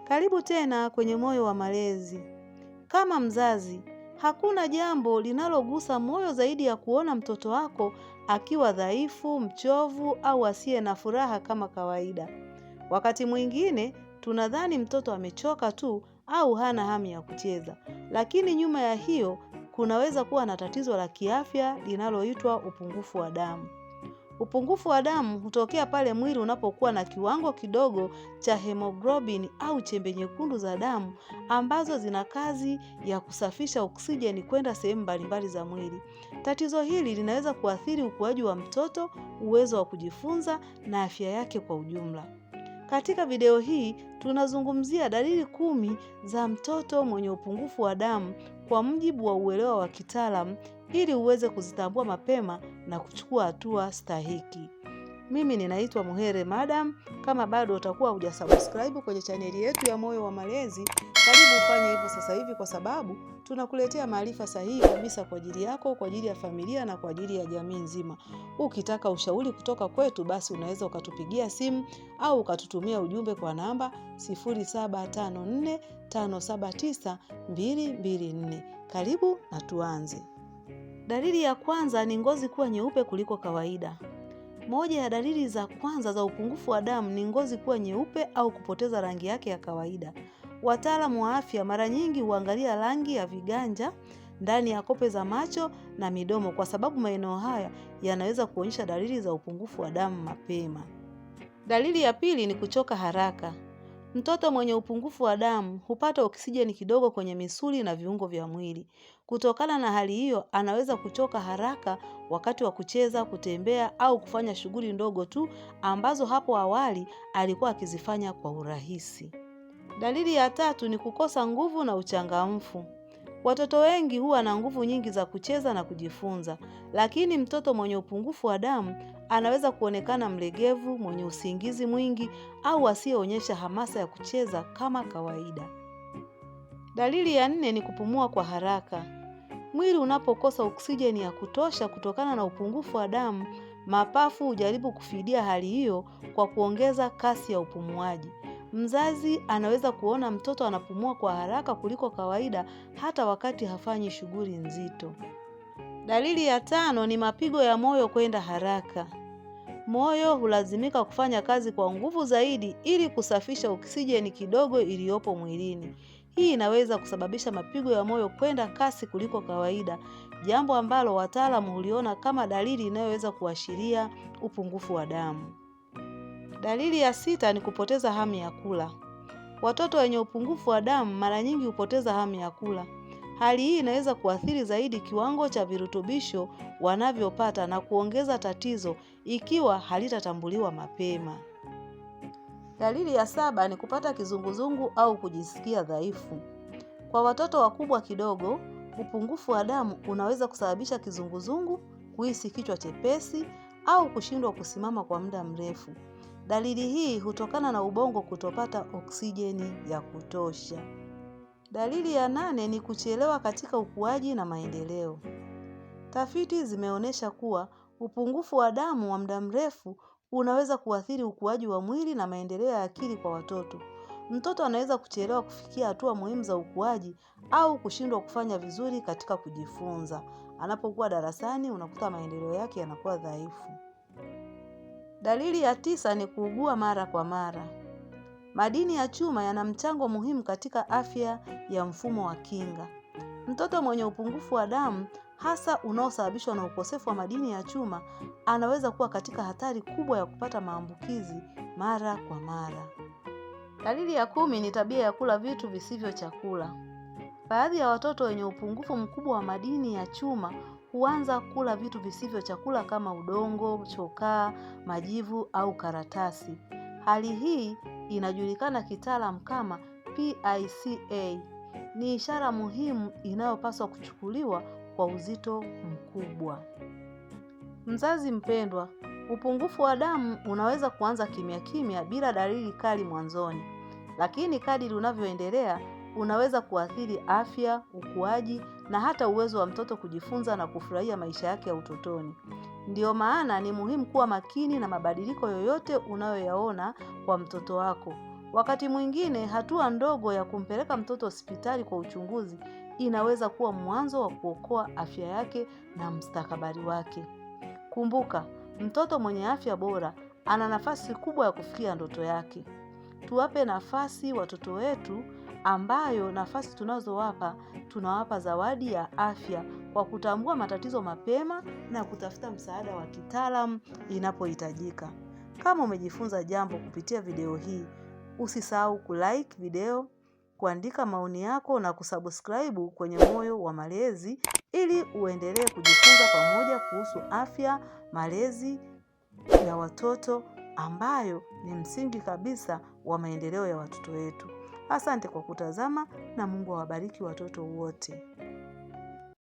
Karibu tena kwenye Moyo wa Malezi. Kama mzazi, hakuna jambo linalogusa moyo zaidi ya kuona mtoto wako akiwa dhaifu, mchovu au asiye na furaha kama kawaida. Wakati mwingine tunadhani mtoto amechoka tu au hana hamu ya kucheza, lakini nyuma ya hiyo kunaweza kuwa na tatizo la kiafya linaloitwa upungufu wa damu. Upungufu wa damu hutokea pale mwili unapokuwa na kiwango kidogo cha hemoglobin au chembe nyekundu za damu ambazo zina kazi ya kusafisha oksijeni kwenda sehemu mbalimbali za mwili. Tatizo hili linaweza kuathiri ukuaji wa mtoto, uwezo wa kujifunza na afya yake kwa ujumla. Katika video hii tunazungumzia dalili 10 za mtoto mwenye upungufu wa damu kwa mujibu wa uelewa wa kitaalamu ili uweze kuzitambua mapema na kuchukua hatua stahiki. Mimi ninaitwa Muhere Madam. Kama bado utakuwa hujasubscribe kwenye chaneli yetu ya Moyo wa Malezi, karibu ufanye hivyo sasa hivi, kwa sababu tunakuletea maarifa sahihi kabisa kwa ajili yako, kwa ajili ya familia na kwa ajili ya jamii nzima. Ukitaka ushauri kutoka kwetu, basi unaweza ukatupigia simu au ukatutumia ujumbe kwa namba 0754579224. Karibu na tuanze. Dalili ya kwanza ni ngozi kuwa nyeupe kuliko kawaida. Moja ya dalili za kwanza za upungufu wa damu ni ngozi kuwa nyeupe au kupoteza rangi yake ya kawaida. Wataalamu wa afya mara nyingi huangalia rangi ya viganja, ndani ya kope za macho na midomo, kwa sababu maeneo haya yanaweza kuonyesha dalili za upungufu wa damu mapema. Dalili ya pili ni kuchoka haraka. Mtoto mwenye upungufu wa damu hupata oksijeni kidogo kwenye misuli na viungo vya mwili. Kutokana na hali hiyo, anaweza kuchoka haraka wakati wa kucheza, kutembea au kufanya shughuli ndogo tu ambazo hapo awali alikuwa akizifanya kwa urahisi. Dalili ya tatu ni kukosa nguvu na uchangamfu. Watoto wengi huwa na nguvu nyingi za kucheza na kujifunza, lakini mtoto mwenye upungufu wa damu anaweza kuonekana mlegevu, mwenye usingizi mwingi au asiyeonyesha hamasa ya kucheza kama kawaida. Dalili ya 4 ni kupumua kwa haraka. Mwili unapokosa oksijeni ya kutosha kutokana na upungufu wa damu, mapafu hujaribu kufidia hali hiyo kwa kuongeza kasi ya upumuaji. Mzazi anaweza kuona mtoto anapumua kwa haraka kuliko kawaida hata wakati hafanyi shughuli nzito. Dalili ya 5 ni mapigo ya moyo kwenda haraka. Moyo hulazimika kufanya kazi kwa nguvu zaidi ili kusafisha oksijeni kidogo iliyopo mwilini. Hii inaweza kusababisha mapigo ya moyo kwenda kasi kuliko kawaida, jambo ambalo wataalamu huliona kama dalili inayoweza kuashiria upungufu wa damu. Dalili ya 6 ni kupoteza hamu ya kula. Watoto wenye upungufu wa damu mara nyingi hupoteza hamu ya kula. Hali hii inaweza kuathiri zaidi kiwango cha virutubisho wanavyopata na kuongeza tatizo ikiwa halitatambuliwa mapema. Dalili ya 7 ni kupata kizunguzungu au kujisikia dhaifu. Kwa watoto wakubwa kidogo, upungufu wa damu unaweza kusababisha kizunguzungu, kuhisi kichwa chepesi au kushindwa kusimama kwa muda mrefu. Dalili hii hutokana na ubongo kutopata oksijeni ya kutosha. Dalili ya 8 ni kuchelewa katika ukuaji na maendeleo. Tafiti zimeonyesha kuwa upungufu wa damu wa muda mrefu unaweza kuathiri ukuaji wa mwili na maendeleo ya akili kwa watoto. Mtoto anaweza kuchelewa kufikia hatua muhimu za ukuaji au kushindwa kufanya vizuri katika kujifunza. Anapokuwa darasani, unakuta maendeleo yake yanakuwa dhaifu. Dalili ya 9 ni kuugua mara kwa mara. Madini ya chuma yana mchango muhimu katika afya ya mfumo wa kinga. Mtoto mwenye upungufu wa damu, hasa unaosababishwa na ukosefu wa madini ya chuma, anaweza kuwa katika hatari kubwa ya kupata maambukizi mara kwa mara. Dalili ya 10 ni tabia ya kula vitu visivyo chakula. Baadhi ya watoto wenye upungufu mkubwa wa madini ya chuma huanza kula vitu visivyo chakula kama udongo, chokaa, majivu au karatasi. Hali hii inajulikana kitaalamu kama PICA. Ni ishara muhimu inayopaswa kuchukuliwa kwa uzito mkubwa. Mzazi mpendwa, upungufu wa damu unaweza kuanza kimya kimya bila dalili kali mwanzoni, lakini kadiri unavyoendelea unaweza kuathiri afya, ukuaji na hata uwezo wa mtoto kujifunza na kufurahia maisha yake ya utotoni. Ndiyo maana ni muhimu kuwa makini na mabadiliko yoyote unayoyaona kwa mtoto wako. Wakati mwingine hatua ndogo ya kumpeleka mtoto hospitali kwa uchunguzi inaweza kuwa mwanzo wa kuokoa afya yake na mustakabali wake. Kumbuka, mtoto mwenye afya bora ana nafasi kubwa ya kufikia ndoto yake. Tuwape nafasi watoto wetu, ambayo nafasi tunazowapa, tunawapa zawadi ya afya kwa kutambua matatizo mapema na kutafuta msaada wa kitaalamu inapohitajika. Kama umejifunza jambo kupitia video hii, usisahau kulike video, kuandika maoni yako na kusubscribe kwenye Moyo wa Malezi ili uendelee kujifunza pamoja kuhusu afya, malezi ya watoto, ambayo ni msingi kabisa wa maendeleo ya watoto wetu. Asante kwa kutazama na Mungu awabariki watoto wote.